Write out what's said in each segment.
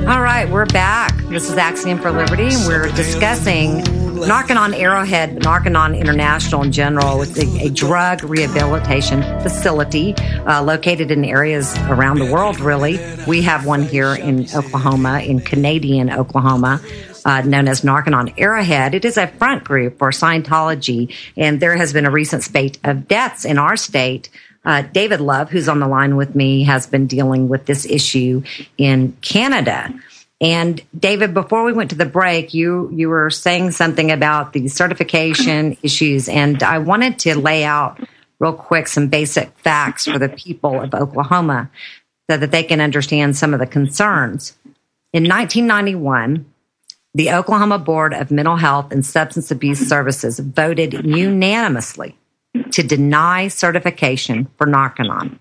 All right, we're back. This is Axxiom for Liberty, and we're discussing Narconon Arrowhead, Narconon International in general, with a drug rehabilitation facility located in areas around the world, really. We have one here in Oklahoma, in Canadian Oklahoma, known as Narconon Arrowhead. It is a front group for Scientology, and there has been a recent spate of deaths in our state. David Love, who's on the line with me, has been dealing with this issue in Canada. And David, before we went to the break, you were saying something about the certification issues, and I wanted to lay out real quick some basic facts for the people of Oklahoma so that they can understand some of the concerns. In 1991, the Oklahoma Board of Mental Health and Substance Abuse Services voted unanimously to deny certification for Narconon.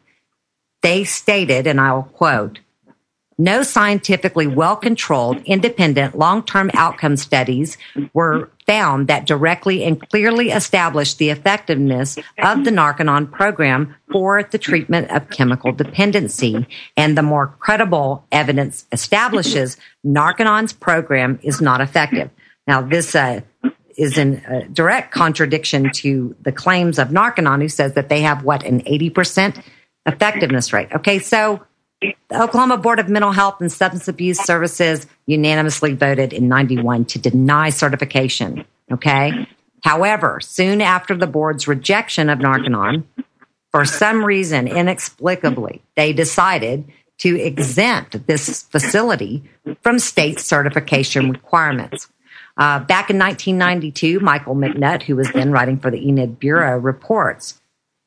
They stated, and I will quote, "No scientifically well-controlled, independent, long-term outcome studies were found that directly and clearly established the effectiveness of the Narconon program for the treatment of chemical dependency, and the more credible evidence establishes Narconon's program is not effective." Now, this is in direct contradiction to the claims of Narconon, who says that they have, an 80% effectiveness rate. Okay, so the Oklahoma Board of Mental Health and Substance Abuse Services unanimously voted in 91 to deny certification, okay? However, soon after the board's rejection of Narconon, for some reason, inexplicably, they decided to exempt this facility from state certification requirements. Back in 1992, Michael McNutt, who was then writing for the Enid Bureau, reports.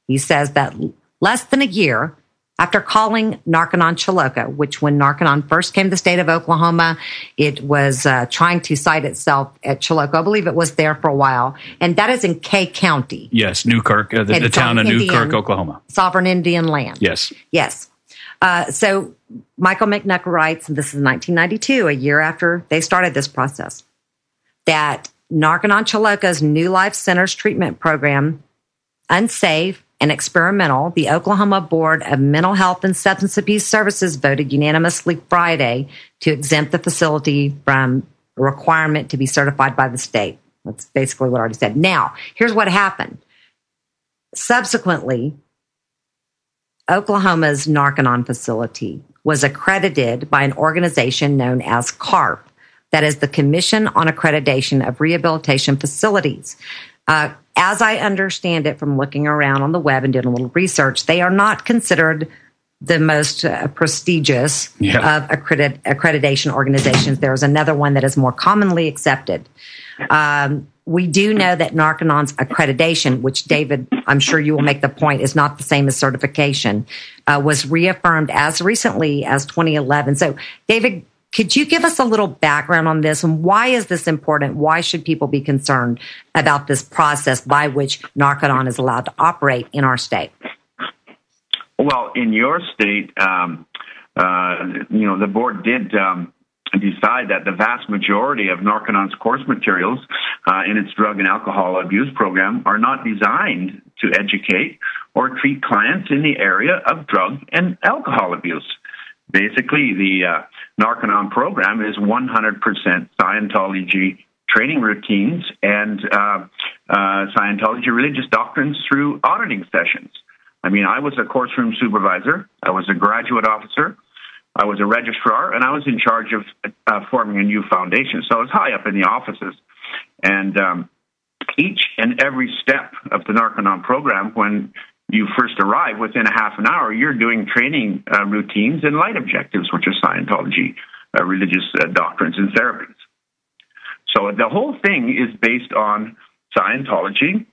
He says that less than a year after calling Narconon Chilocco, which when Narconon first came to the state of Oklahoma, it was trying to cite itself at Chilocco. I believe it was there for a while. And that is in Kay County. Yes, Newkirk, the town of Newkirk, Oklahoma. Sovereign Indian land. Yes. Yes. So Michael McNutt writes, and this is 1992, a year after they started this process, that Narconon Chilocco's New Life Centers treatment program, unsafe and experimental, the Oklahoma Board of Mental Health and Substance Abuse Services voted unanimously Friday to exempt the facility from a requirement to be certified by the state. That's basically what I already said. Now, here's what happened. Subsequently, Oklahoma's Narconon facility was accredited by an organization known as CARF. That is the Commission on Accreditation of Rehabilitation Facilities. As I understand it from looking around on the web and doing a little research, they are not considered the most prestigious of accreditation organizations. There's another one that is more commonly accepted. We do know that Narconon's accreditation, which, David, I'm sure you will make the point, is not the same as certification, was reaffirmed as recently as 2011. So, David, could you give us a little background on this, and why is this important? Why should people be concerned about this process by which Narconon is allowed to operate in our state? Well, in your state, the board did decide that the vast majority of Narconon's course materials in its drug and alcohol abuse program are not designed to educate or treat clients in the area of drug and alcohol abuse. Basically, the Narconon program is 100% Scientology training routines and Scientology religious doctrines through auditing sessions. I mean, I was a course room supervisor, I was a graduate officer, I was a registrar, and I was in charge of forming a new foundation. So I was high up in the offices. And each and every step of the Narconon program, when you first arrive, within a half an hour, you're doing training routines and light objectives, which are Scientology religious doctrines and therapies. So the whole thing is based on Scientology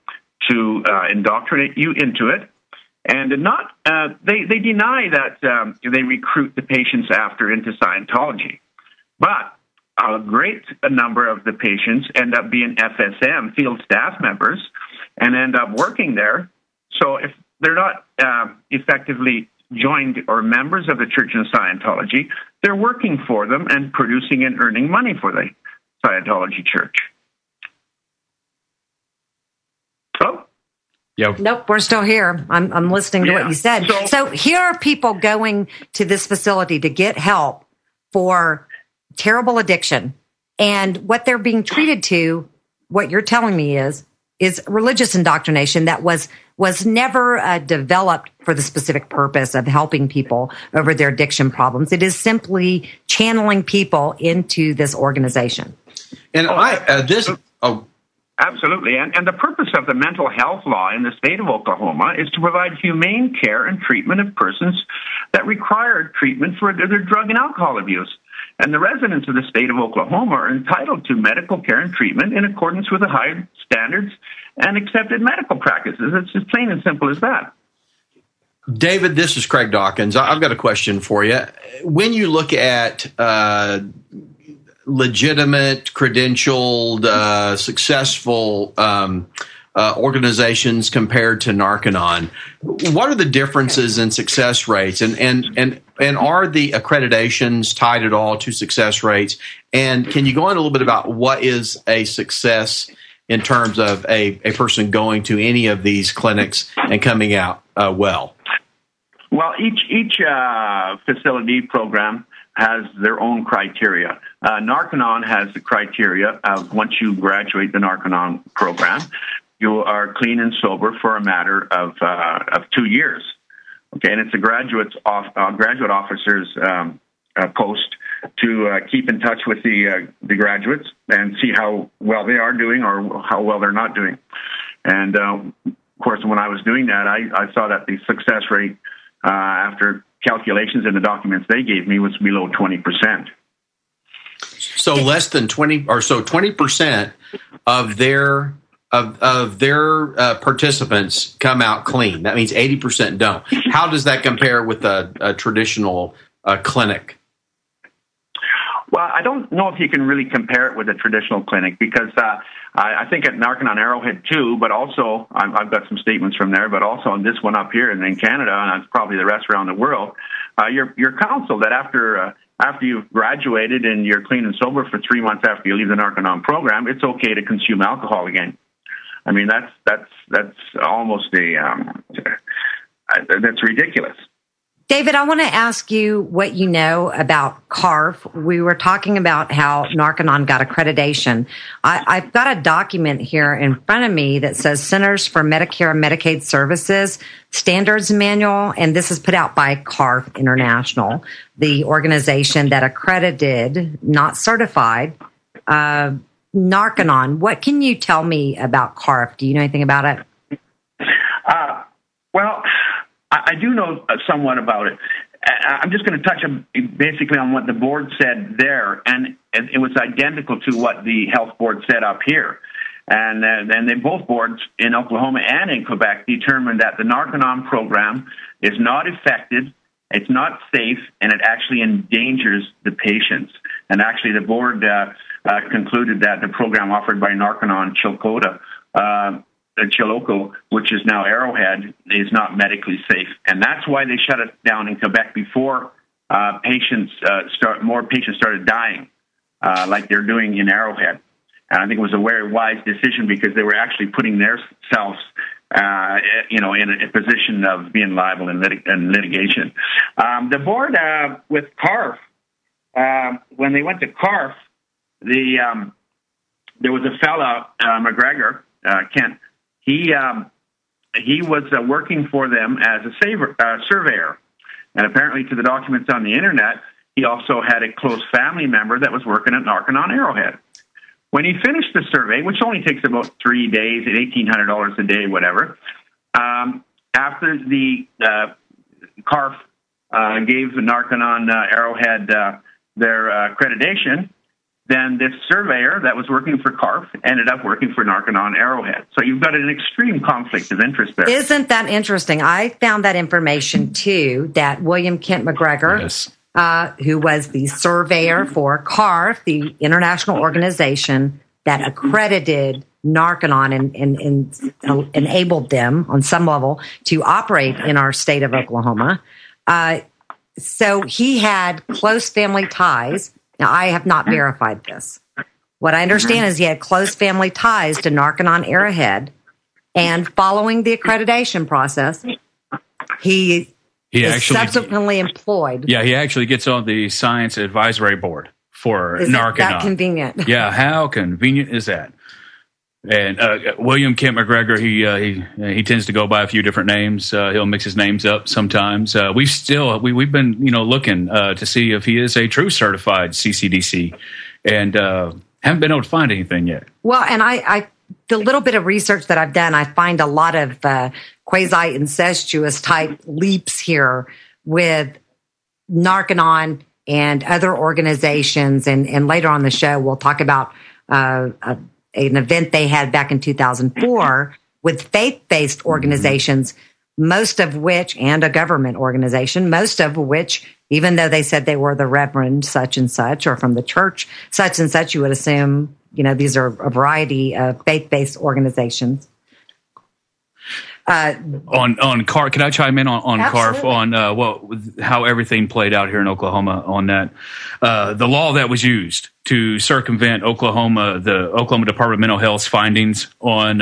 to indoctrinate you into it, and not they deny that they recruit the patients after into Scientology, but a great number of the patients end up being FSM, field staff members, and end up working there. So if they're not effectively joined or members of the Church of Scientology, they're working for them and producing and earning money for the Scientology Church. Oh? Yep. Nope, we're still here. I'm listening to what you said. So here are people going to this facility to get help for terrible addiction. And what they're being treated to, what you're telling me is religious indoctrination that was never developed for the specific purpose of helping people over their addiction problems. It is simply channeling people into this organization. And absolutely. And the purpose of the mental health law in the state of Oklahoma is to provide humane care and treatment of persons that require treatment for their drug and alcohol abuse. And the residents of the state of Oklahoma are entitled to medical care and treatment in accordance with the high standards and accepted medical practices. It's as plain and simple as that. David, this is Craig Dawkins. I've got a question for you. When you look at legitimate, credentialed, successful organizations compared to Narconon, what are the differences in success rates, and are the accreditations tied at all to success rates? And can you go on a little bit about what is a success in terms of a person going to any of these clinics and coming out well? Well, each facility program has their own criteria. Narconon has the criteria of once you graduate the Narconon program, you are clean and sober for a matter of 2 years. Okay, and it's a graduate officer's post to keep in touch with the graduates and see how well they are doing or how well they're not doing. And of course, when I was doing that, I saw that the success rate after calculations in the documents they gave me was below 20%. So less than 20, or so 20% of their participants come out clean. That means 80% don't. How does that compare with a traditional clinic? Well, I don't know if you can really compare it with a traditional clinic because I think at Narconon Arrowhead too, but also I've got some statements from there, but also on this one up here and in Canada, and it's probably the rest around the world, you're counseled that after you've graduated and you're clean and sober for 3 months after you leave the Narconon program, it's okay to consume alcohol again. I mean, that's almost that's ridiculous. David, I want to ask you what you know about CARF. We were talking about how Narconon got accreditation. I've got a document here in front of me that says Centers for Medicare and Medicaid Services Standards Manual, and this is put out by CARF International, the organization that accredited, not certified, Narconon. What can you tell me about CARF? Do you know anything about it? Well, I do know somewhat about it. I'm just going to touch basically on what the board said there, and it was identical to what the health board said up here. And they both boards in Oklahoma and in Quebec determined that the Narconon program is not effective, it's not safe, and it actually endangers the patients. And actually, the board concluded that the program offered by Narconon Chilocco, which is now Arrowhead, is not medically safe, and that's why they shut it down in Quebec before more patients started dying, like they're doing in Arrowhead. And I think it was a very wise decision because they were actually putting themselves, in a position of being liable in litigation. The board with CARF, when they went to CARF, there was a fella, McGregor, Kent. He was working for them as a surveyor, and apparently to the documents on the internet, he also had a close family member that was working at Narconon Arrowhead. When he finished the survey, which only takes about 3 days at $1,800 a day, whatever, after the CARF gave Narconon Arrowhead their accreditation, then this surveyor that was working for CARF ended up working for Narconon Arrowhead. So you've got an extreme conflict of interest there. Isn't that interesting? I found that information, too, that William Kent McGregor, yes, who was the surveyor for CARF, the international organization that accredited Narconon and enabled them on some level to operate in our state of Oklahoma. So he had close family ties. Now, I have not verified this. What I understand is he had close family ties to Narconon Arrowhead, and following the accreditation process, he is actually subsequently employed. Yeah, he actually gets on the Science Advisory Board for Is Narconon. Is that convenient? Yeah, how convenient is that? And William Kent McGregor, he tends to go by a few different names. He'll mix his names up sometimes. We've been looking to see if he is a true certified CCDC, and haven't been able to find anything yet. Well, and the little bit of research that I've done, I find a lot of quasi-incestuous type leaps here with Narconon and other organizations. And later on the show, we'll talk about an event they had back in 2004 with faith-based organizations, most of which, and a government organization, most of which, even though they said they were the Reverend such and such or from the church such and such, you would assume, these are a variety of faith-based organizations. On CARF, can I chime in on CARF on how everything played out here in Oklahoma on that? The law that was used to circumvent the Oklahoma Department of Mental Health's findings on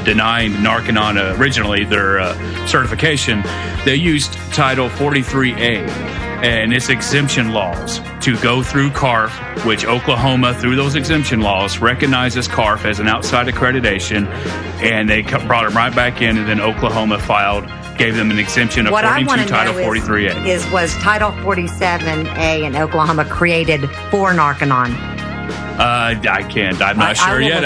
denying Narconon originally their certification, they used Title 43A and its exemption laws to go through CARF, which Oklahoma, through those exemption laws, recognizes CARF as an outside accreditation, and they brought them right back in, and then Oklahoma gave them an exemption according to Title 43A. Was Title 47A in Oklahoma created for Narconon? I can't. I'm not sure yet.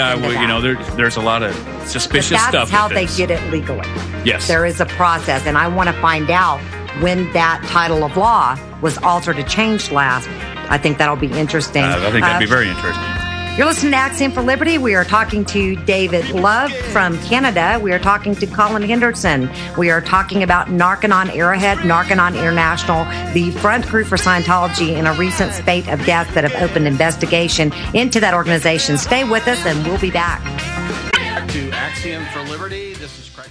There's a lot of suspicious stuff. That's how they get it legally. Yes, there is a process, and I want to find out when that title of law was altered or changed last. I think that'll be interesting. I think that'd be very interesting. You're listening to Axxiom for Liberty. We are talking to David Love from Canada. We are talking to Colin Henderson. We are talking about Narconon Arrowhead, Narconon International, the front group for Scientology, in a recent spate of deaths that have opened investigation into that organization. Stay with us, and we'll be back. Back to Axxiom for Liberty. This is Craig.